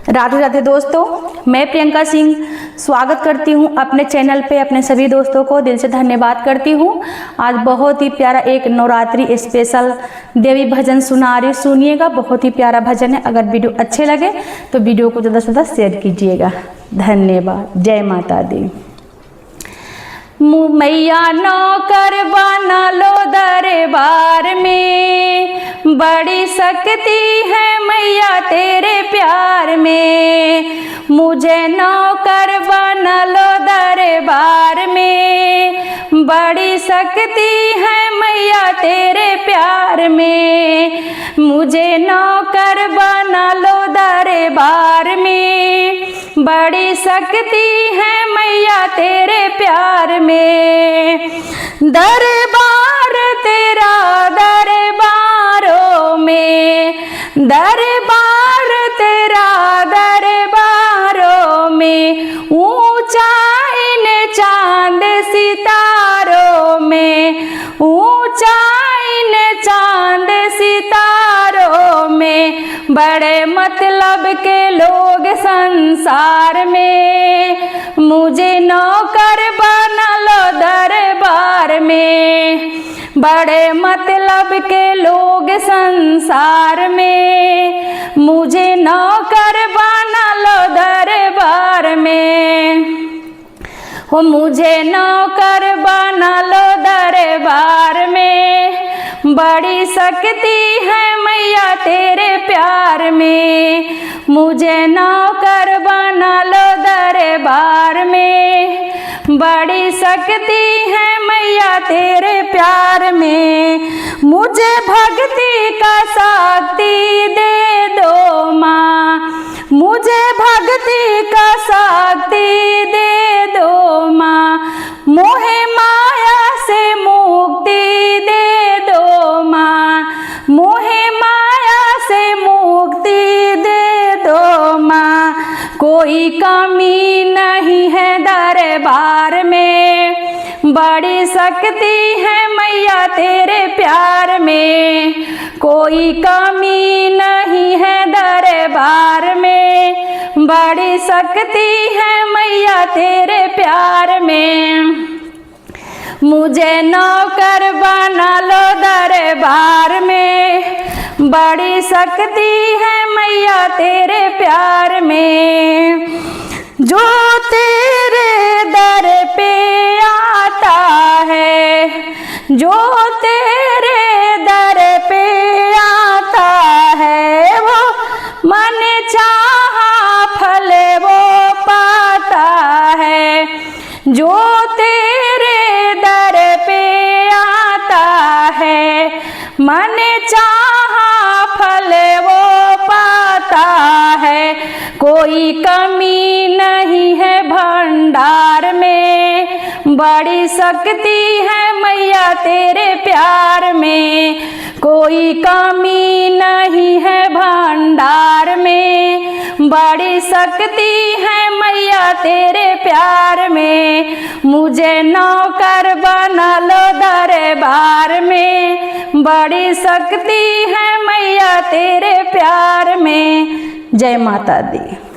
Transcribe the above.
राधे राधे दोस्तों, मैं प्रियंका सिंह स्वागत करती हूं अपने चैनल पे। अपने सभी दोस्तों को दिल से धन्यवाद करती हूं। आज बहुत ही प्यारा एक नवरात्रि स्पेशल देवी भजन सुना रही, सुनिएगा। बहुत ही प्यारा भजन है। अगर वीडियो अच्छे लगे तो वीडियो को ज़्यादा से ज़्यादा शेयर कीजिएगा। धन्यवाद। जय माता दी। मैया नौकर बना लो दरबार में, बड़ी शक्ति है मैया तेरे प्यार में। मुझे नौकर बना लो दरबार में, बड़ी शक्ति है मैया तेरे प्यार में। मुझे नौकर बना लो दरबार में, बड़ी शक्ति है मैया तेरे प्यार में। दरबार तेरा दरबारों में, दरबार तेरा दरबारों में। ऊंचाई ने चांद सितारों में, ऊंचाई ने चांद सितारों में। बड़े मतलब के लोग संसार में, मुझे नौकर बना लो दरबार में। बड़े मतलब के लोग संसार में, मुझे नौकर बना लो दरबार में। हो मुझे नौकर बना लो दरबार में, बड़ी शक्ति है मैया तेरे प्यार में। मुझे नौकर बना लो दरबार में, बड़ी शक्ति है मैया तेरे प्यार में। मुझे भक्ति का शक्ति दे दो माँ, मुझे भक्ति का शक्ति दे दो माँ। मोहे माया से मुक्ति दे दो माँ, मोहे माया से मुक्ति दे दो माँ। कोई कमी नहीं है दरबार में, बड़ी शक्ति है मैया तेरे प्यार में। कोई कमी नहीं है दरबार में, बड़ी शक्ति है मैया तेरे प्यार में। मुझे नौकर बना लो दरबार में, बड़ी शक्ति है मैया तेरे प्यार में। जो तेरे दर पे आता है, जो तेरे दर पे आता है, वो मन चाहा फल वो पाता है। जो तेरे दर पे आता है, मन चाहा फल वो पाता है। कोई कमी नहीं है भंडार में, बड़ी शक्ति है मैया तेरे प्यार में। कोई कमी नहीं है भंडार में, बड़ी शक्ति है मैया तेरे प्यार में। मुझे नौकर बना लो दरबार में, बड़ी शक्ति है मैया तेरे प्यार में। जय माता दी।